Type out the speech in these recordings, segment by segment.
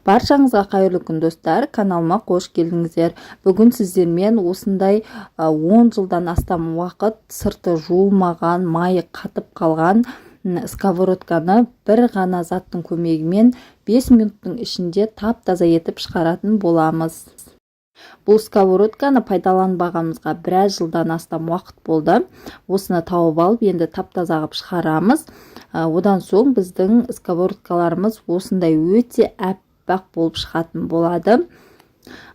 Баршаңызға қайырлы күн достар, каналыма қош келдіңіздер. Бүгін сіздермен осындай 10 жылдан астам уақыт сырты жуылмаған, майы қатып қалған сковородканы бір ғана заттың көмегімен 5 минуттың ішінде тап-таза етіп шығаратын боламыз. Бұл сковородканы пайдаланбағанымызға біраз жылдан астам уақыт болды. Осыны тауып алып, енді тап-таза қылып шығарамыз. Одан соң біздің сковородкаларымыз осындай өте аппақ болып шығатын болады.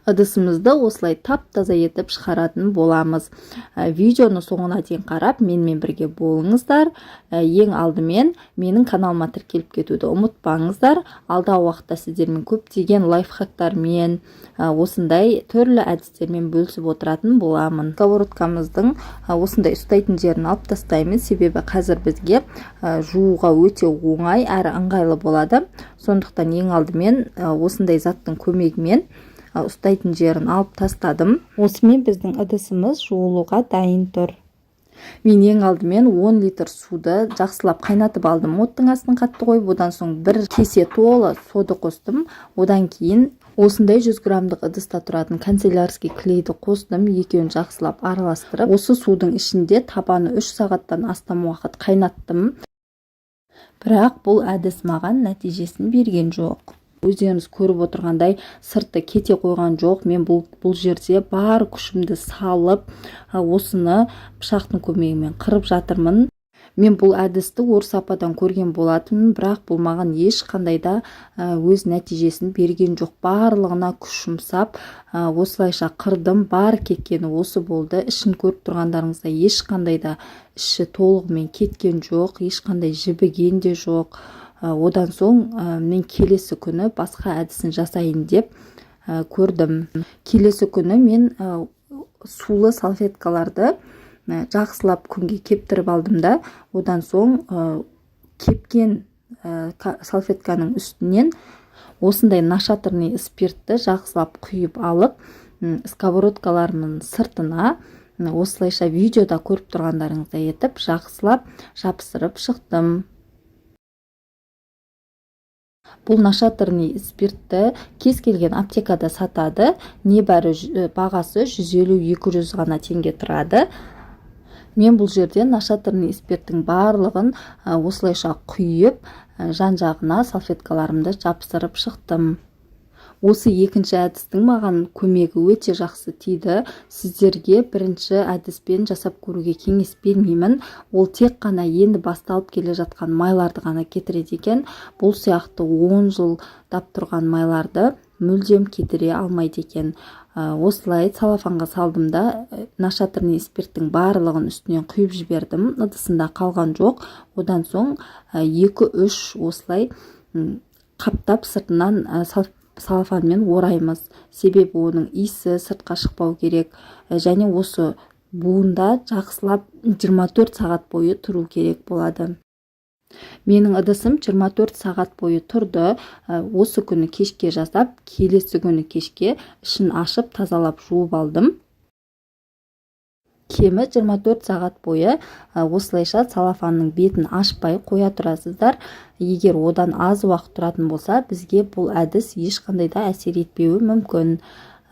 Ыдысымызды осылай тап-таза етіп шығаратын боламыз. Видеоны соңына дейін қарап, менімен бірге болыңыздар. Ең алдымен менің каналыма тіркеліп кетуді ұмытпаңыздар. Алдағы уақытта сіздермен көптеген лайфхактармен, осындай түрлі әдістермен бөлісіп отыратын боламын. Сковородкамыздың осындай ұстайтын жерін алып тастаймыз, себебі қазір бізге жууға өте оңай әрі ыңғайлы болады. Сондықтан ең алдымен осындай заттың көмегімен ұстайтын жерін алып тастадым. Осымен біздің ыдысымыз жуылуға дайын тұр. Мен ең алдымен 10 литр суды жақсылап қайнатып алдым. Оттың астын қатты қойып, одан соң бір кесе толы сода қостым. Одан кейін осындай 100 граммдық ыдыста тұратын канцелярский клейді қостым. Екеуін жақсылап араластырып, осы судың ішінде табаны 3 сағаттан астам уақыт қайнаттым. Бірақ бұл әдіс маған нәтижесін берген жоқ. Өздеріңіз көріп отырғандай сырты кете қойған жоқ. Мен бұл жерде бар күшімді салып, осыны пышақтың көмегімен қырып жатырмын. Мен бұл әдісті орыс ападан көрген болатынмын, бірақ бұл маған ешқандай да өз нәтижесін берген жоқ. Барлығына күш жұмсап, осылайша қырдым. Бар кеткені осы болды. Ішін көріп тұрғандарыңызда ешқандай да іші толығымен кеткен жоқ, ешқандай жібіген де жоқ. Одан соң мен келесі күні басқа әдісін жасайын деп көрдім. Келесі күні мен сулы салфеткаларды жақсылап күнге кептіріп алдым да, одан соң кепкен салфетканың үстінен осындай нашатырный спиртті жақсылап құйып алып, сковородкаларымның сыртына осылайша видеода көріп тұрғандарыңыздай етіп жақсылап жабыстырып шықтым. Бұл нашатырный спиртті кез келген аптекада сатады. Небәрі бағасы 150-200 ғана теңге тұрады. Мен бұл жерден нашатырный спирттің барлығын осылайша құйып, жан-жағына салфеткаларымды жабыстырып шықтым. Осы екінші әдістің маған көмегі өте жақсы тиді. Сіздерге бірінші әдіспен жасап көруге кеңес бермеймін. Ол тек қана енді басталып келе жатқан майларды ғана кетіреді екен. Бұл сияқты 10 жылдап тұрған майларды мүлдем кетіре алмайды екен. Осылай целлофанға салдым да, нашатырный спирттің барлығын үстінен құйып жібердім. Ыдысында қалған жоқ. Одан соң 2-3 осылай қаптап сыртынан целлофанмен ораймыз. Себебі оның иісі сыртқа шықпау керек. Және осы буында жақсылап 24 сағат бойы тұру керек болады. Менің ыдысым 24 сағат бойы тұрды. Осы күні кешке жасап, келесі күні кешке ішін ашып, тазалап жуып алдым. Кемі 24 сағат бойы осылайша целлофанның бетін ашпай қоя тұрасыздар. Егер одан аз уақыт тұратын болса, бізге бұл әдіс ешқандай да әсер етпеуі мүмкін.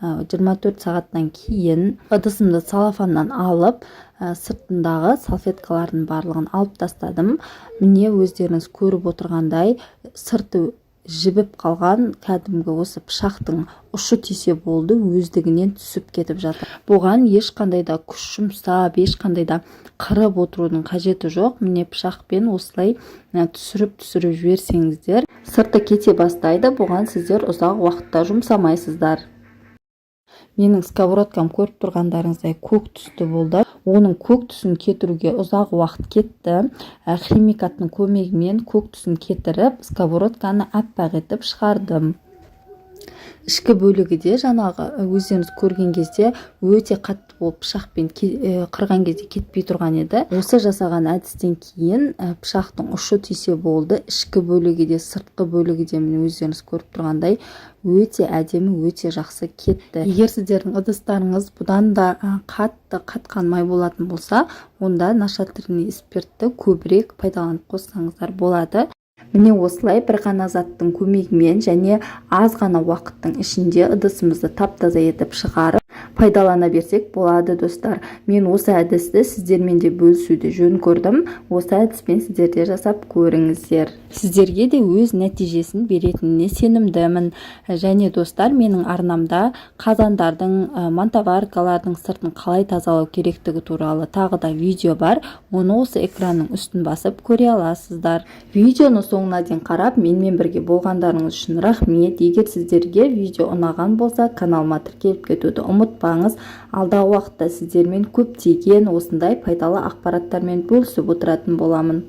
24 сағаттан кейін ыдысымды целлофаннан алып, сыртындағы салфеткалардың барлығын алып тастадым. Міне өздеріңіз көріп отырғандай сырты жібіп қалған кәдімгі осы пышақтың ұшы тисе болды, өздігінен түсіп кетіп жатыр. Бұған ешқандай да күш жұмсап, ешқандай да қырып отырудың қажеті жоқ. Міне пышақпен осылай түсіріп жіберсеңіздер, сырты кете бастайды. Бұған сіздер ұзақ уақытта жұмсамайсыздар. Менің сковородкам көріп тұрғандарыңыздай көк түсті болды. Оның көк түсін кетіруге ұзақ уақыт кетті. Химикаттың көмегімен көк түсін кетіріп, сковородканы аппақ етіп шығардым. Ішкі бөлігі де жаңағы өздеріңіз көрген кезде өте қатты болып пышақпен қырған кезде кетпей тұрған еді. Осы жасаған әдістен кейін пышақтың ұшы тисе болды. Ішкі бөлігі де сыртқы бөлігі де өздеріңіз көріп тұрғандай өте әдемі, өте жақсы кетті. Егер сіздердің ыдыстарыңыз бұдан да қатты қатқан май болатын болса, онда нашатырный спиртті көбірек пайдаланып қоссаңыздар болады. Міне осылай бір ғана заттың көмегімен және аз ғана уақыттың ішінде ыдысымызды тап-таза етіп шығарып пайдалана берсек болады достар. Мен осы әдісті сіздермен де бөлісуді жөн көрдім. Осы әдіспен сіздер де жасап көріңіздер. Сіздерге де өз нәтижесін беретініне сенімдімін. Және достар, менің арнамда қазандардың, мантаваркалардың сыртын қалай тазалау керектігі туралы тағы да видео бар. Оны осы экранның үстін басып көре аласыздар. Видеоны соңына дейін қарап, менімен бірге болғандарыңыз үшін рахмет. Егер сіздерге видео ұнаған болса, каналыма тіркеліп кетуді ұмытпаңыз. Алдағы уақытта сіздермен көптеген осындай пайдалы ақпараттармен бөлісіп отыратын боламын.